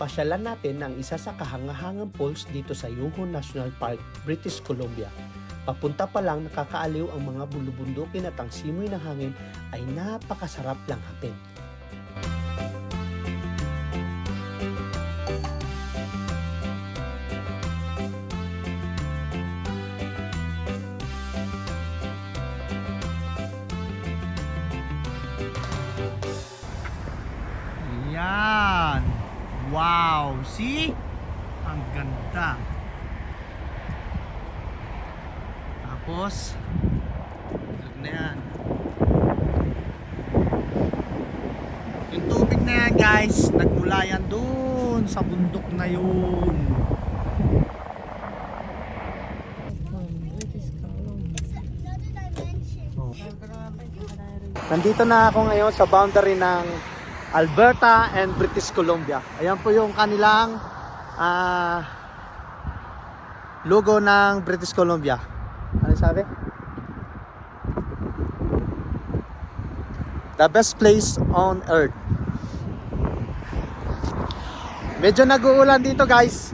Pasyalan natin ang isa sa kahangahangang falls dito sa Yunhon National Park, British Columbia. Papunta pa lang nakakaaliw ang mga bulubundukin at ang simoy ng hangin ay napakasarap lang hapin. Yan. Wow, see? Ang ganda. Tapos look na yan. Yung tubig na yan guys, nagmula yan doon sa bundok na yun. Nandito na ako ngayon sa boundary ng Alberta and British Columbia. Ayan po yung kanilang logo ng British Columbia. Ano sabi? The best place on earth. Medyo nag-uulan dito guys.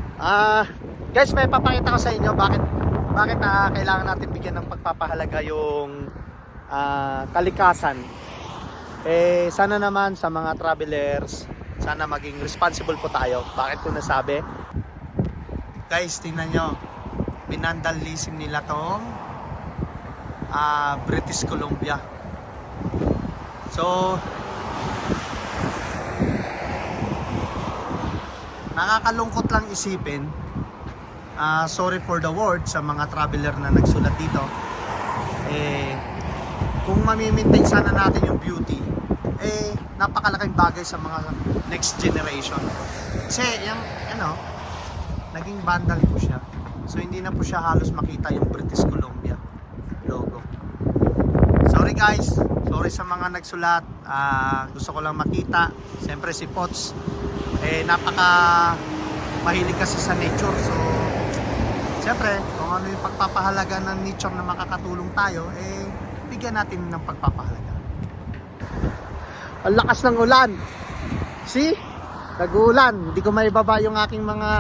Guys, may papakita ko sa inyo bakit kailangan natin bigyan ng pagpapahalaga yung kalikasan. Sana naman sa mga travelers, sana maging responsible po tayo. Bakit ko nasabi? Guys, tingnan nyo, binandalism nila tong British Columbia. So nakakalungkot lang isipin. Sorry for the word sa mga traveler na nagsulat dito. Kung mamimaintain sana natin yung beauty, napakalaking bagay sa mga next generation. Kasi yung naging vandal po siya. So hindi na po siya halos makita yung British Columbia logo. Sorry guys, sorry sa mga nagsulat. Gusto ko lang makita. Siyempre si Potts napaka mahilig kasi sa nature. So siyempre kung ano yung pagpapahalaga ng nature na makakatulong tayo, bigyan natin ng pagpapahalaga. Ang lakas ng ulan. See? Nag-uulan. Hindi ko maibaba yung aking mga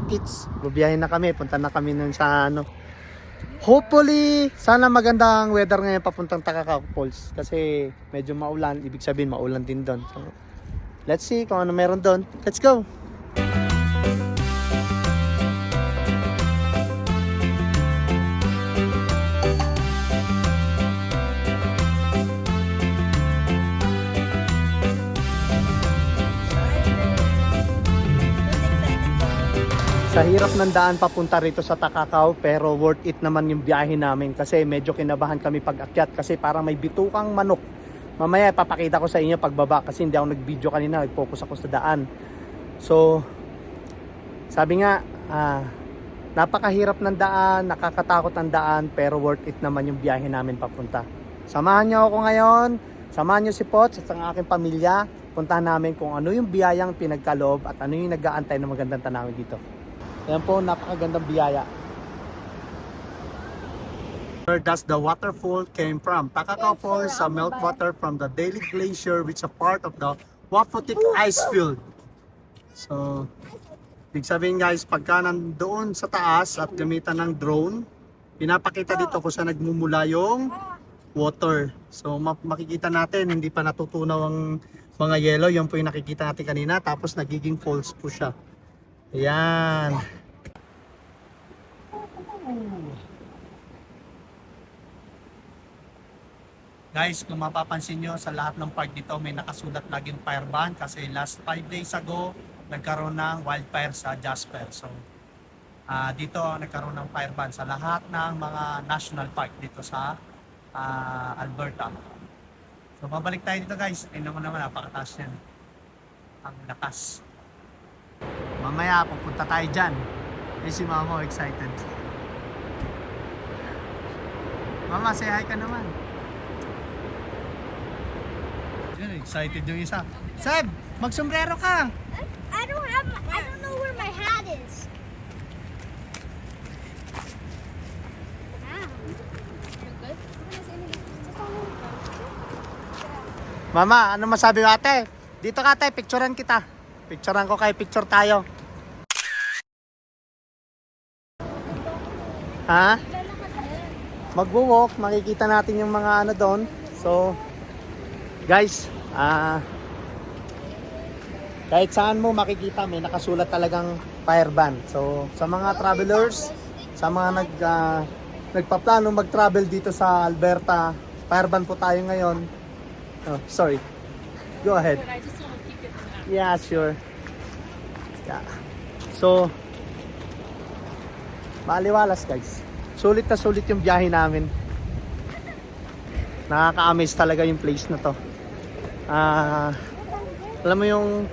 kids. Bubiyahin na kami. Punta na kami nun sa Hopefully, sana magandang weather ngayon papuntang Takakao Falls. Kasi medyo maulan. Ibig sabihin maulan din doon. So, let's see kung ano meron doon. Let's go! Sa hirap ng daan papunta rito sa Takakao, pero worth it naman yung biyahe namin kasi medyo kinabahan kami pag-akyat kasi parang may bitukang manok. Mamaya ipapakita ko sa inyo pagbaba kasi hindi ako nag-video kanina, nag-focus ako sa daan. So, sabi nga, napakahirap ng daan, nakakatakot ang daan, pero worth it naman yung biyahe namin papunta. Samahan niyo ako ngayon, samahan niyo si Potts at ang aking pamilya. Puntahan namin kung ano yung biyayang pinagkaloob at ano yung nag-aantay ng magandang tanawin dito. Ayan po, napakagandang biyaya. Where does the waterfall came from? Takakao Falls sa meltwater from the Daly Glacier which is a part of the Waputtik Ice Field. So, ibig sabihin guys, pagka nandoon sa taas at gamitan ng drone, pinapakita dito kung saan nagmumula yung water. So, makikita natin, hindi pa natutunaw ang mga yellow. Yan po yung nakikita natin kanina. Tapos nagiging falls po siya. Ayan. Guys, kung mapapansin nyo sa lahat ng park dito may nakasulat laging fire ban kasi last 5 days ago nagkaroon ng wildfire sa Jasper. So dito nagkaroon ng fire ban sa lahat ng mga national park dito sa Alberta. So babalik tayo dito guys. Tingnan mo naman, napakataas yan. Ang lakas. Mamaya pupunta tayo dyan. Si Mama excited. Mama, say hi ka naman. Excited yung isa. Seb, magsombrero ka. I don't know where my hat is. Mama, ano masabi mo ate? Dito ka ate, picturean kita. Picturean ko kayo, picture tayo. Ha? Magwo-walk, makikita natin yung mga ano doon. So, guys, kahit saan mo makikita may nakasulat talagang fire ban. So, sa mga travelers, sa mga nagpaplano mag-travel dito sa Alberta, fire ban po tayo ngayon. Oh, sorry. Go ahead. Yeah, sure. Yeah. So, maaliwalas guys. Sulit na sulit yung biyahe namin. Nakaka-amaze talaga yung place na to. Alam mo yung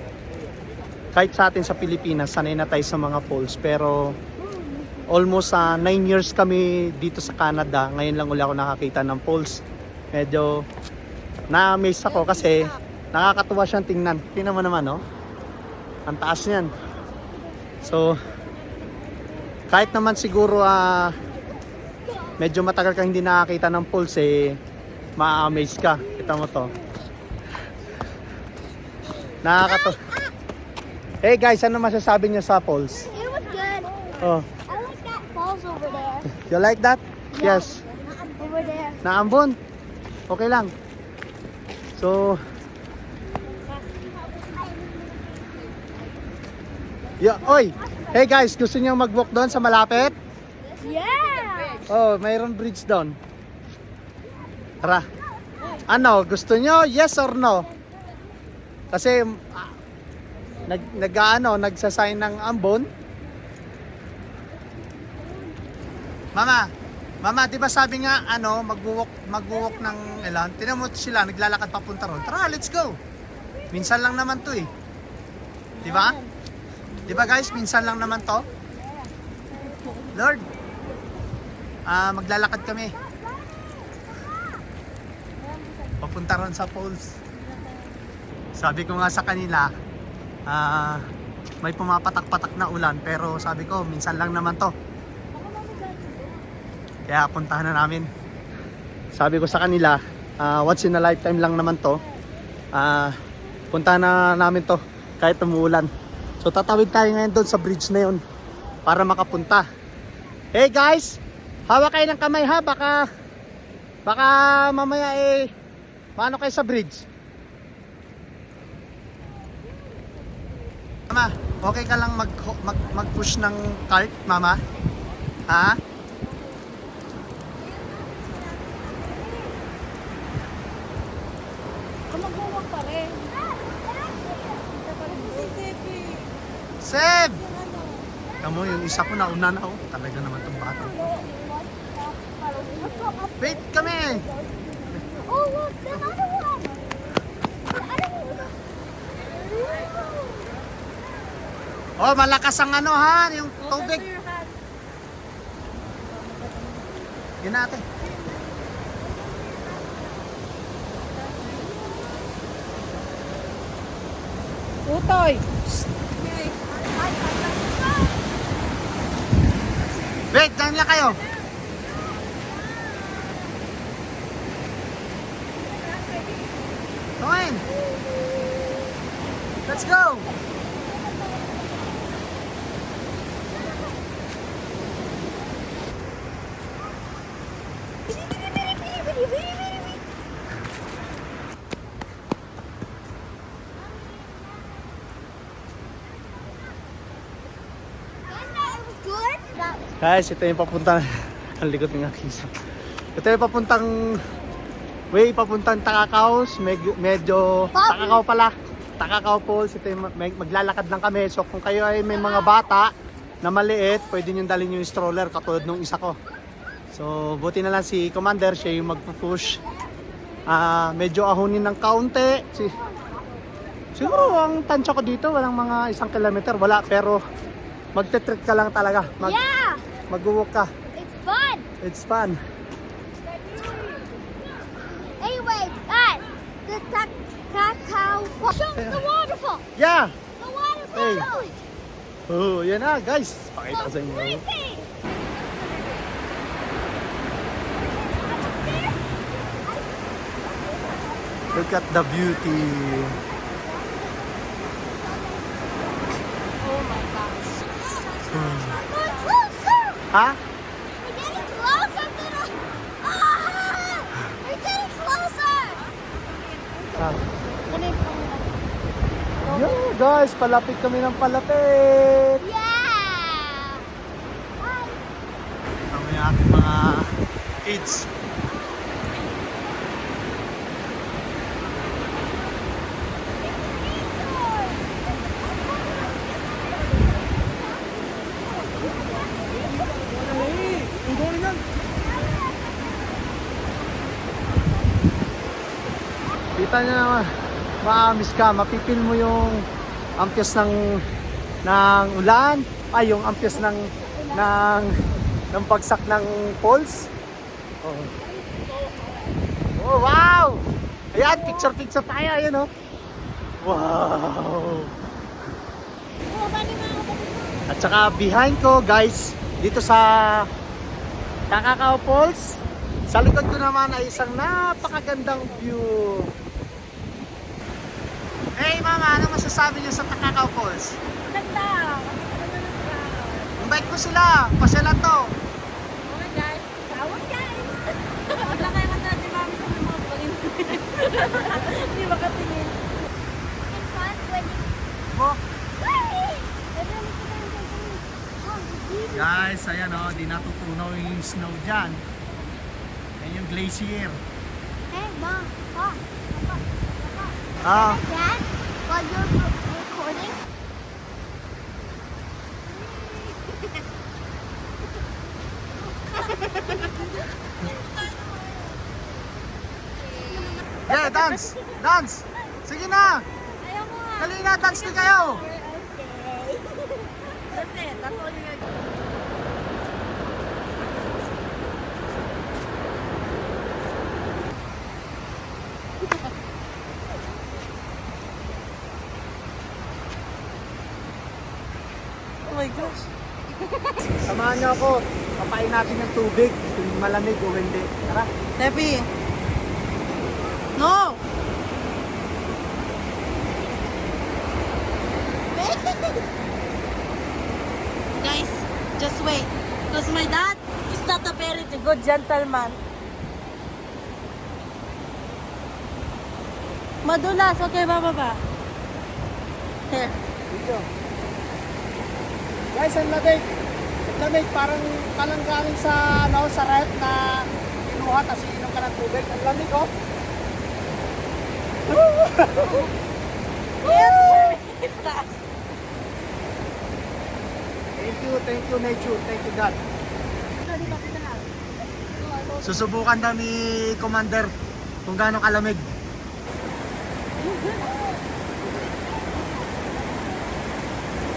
kahit sa atin sa Pilipinas, sanay na tayo sa mga falls. Pero almost 9 years kami dito sa Canada. Ngayon lang uli ako nakakita ng falls. Medyo na-amaze ako kasi nakakatuwa siyang tingnan. Tingnan mo naman, no? Ang taas niyan. So, kahit naman siguro medyo matagal kang hindi nakakita ng falls ma-amaze ka. Kita mo to. Nakakatuwa. Hey guys, ano masasabi niyo sa falls? It was good. Oh, I like that falls over there. you like that? Yes. Over there. Naambon? Okay lang. So, oy! Hey guys, gusto niyo mag-walk doon sa malapit? Yeah. Oh, mayroon bridge doon. Tara. Ano, gusto niyo? Yes or no? Kasi nagsasign ng ambon. Mama, 'di ba sabi nga magwo-walk ng ilan? Tingnan mo sila naglalakad papunta ron. Tara, let's go. Minsan lang naman 'to eh. 'Di ba? 'Di ba guys, minsan lang naman 'to. Lord. Maglalakad kami. Papunta ron sa falls. Sabi ko nga sa kanila, may pumapatak-patak na ulan pero sabi ko minsan lang naman to. Kaya puntahan na namin. Sabi ko sa kanila, once in a lifetime lang naman to. Puntahan na namin to kahit umuulan. So tatawid tayo ngayon doon sa bridge na yun para makapunta. Hey guys, hawak kayo ng kamay ha, baka mamaya maano kayo sa bridge. Mama, okay ka lang mag-push ng cart, mama? Ha? Mag-walk pa rin. Seb! Kamu, yung isa ko nauna na ako. Talaga naman itong bata. Wait kami! Oh, look, the other one. The other one. Oh, malakas ang yung tubig. Yun natin. Utoy! Wait, dyan lang kayo. Come in. Let's go. Guys, ito yung papuntang ang likod ng aking isa. Ito yung papuntang papuntang Takakaos, medyo Takakaw pala. Takakaw Falls, ito yung maglalakad lang kami. So kung kayo ay may mga bata na maliit, pwede nyo dalhin yung stroller katulad nung isa ko. So buti na lang si Commander, siya yung magpo-push. Medyo ahonin ng kaunti. Siguro ang tansya ko dito, walang mga 1 kilometer, wala. Pero magte-trek ka lang talaga. Yeah. Mag-walk ka. It's fun. It's fun. Anyway, guys, the Takakaw Falls. Show the waterfall. Yeah! The waterfall. Hey. Show it. Oh, yan na guys. Pakita ko sa inyo. Creepy. Look at the beauty. We're closer. Ha? We're getting closer to the. Ah! We're getting closer. Ah. Yo, guys, palapit kami ng palapit. Yeah. Kami ang aking mga kids. Kita niyo naman, maamis ka, mapipil mo yung ampias ng ulan, ay yung ampias ng bagsak ng falls. Oh. Oh, wow! Ayan, picture tayo, ayan oh. Wow! At saka behind ko guys, dito sa Takakaw Falls, sa likod ko naman ay isang napakagandang view. Hey mama, ano masasabi niyo sa Takakaw Falls? Ganda. Invite ko sila, pasyalan to. Okay guys. Tawag guys. Wag lang kayo matala si mami sa mga pagin. Hindi makatingin. It's fun when you. Oh, Oh, Guys, ayan o, di natutunaw yung snow dyan. Ayan yung glacier. Hey, Mom, Pop, Papa, Papa. ah, Dad, while you're recording, yeah, dance, dance. Sige na, Ayaw mo nga. dali na, dance din kayo. That's it. That's all you gotta do. Oh my gosh. Samahan niyo ako, papain natin yung tubig, kung malamig o hindi. Tara. Tepi. No! Guys, just wait. Because my dad is not a very good gentleman. Madulas, okay, bababa. Here. Dito. Guys, ang lamig. Ang lamig, parang galing sa, sa ref na kinuha, tapos inom ka ng tubig. Ang lamig, oh. Thank you, nature. Thank you, God. Susubukan daw ni Commander kung gaano kalamig.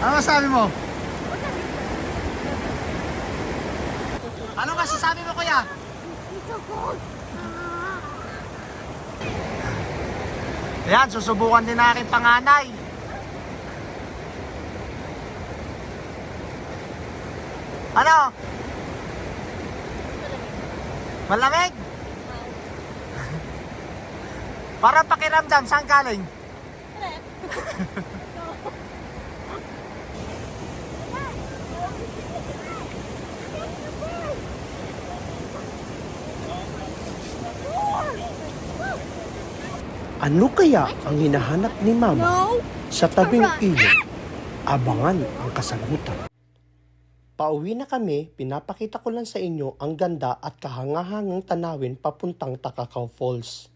Ano masabi mo? Ano masasabi mo, kuya? it's so cold. Ayan, susubukan din na aking panganay. Ano? Malamig? Parang pakiramdam, saan galing? Ano kaya ang hinahanap ni Mama No. sa tabing ilog? Abangan ang kasagutan. Pauwi na kami, pinapakita ko lang sa inyo ang ganda at kahangahangang tanawin papuntang Takakaw Falls.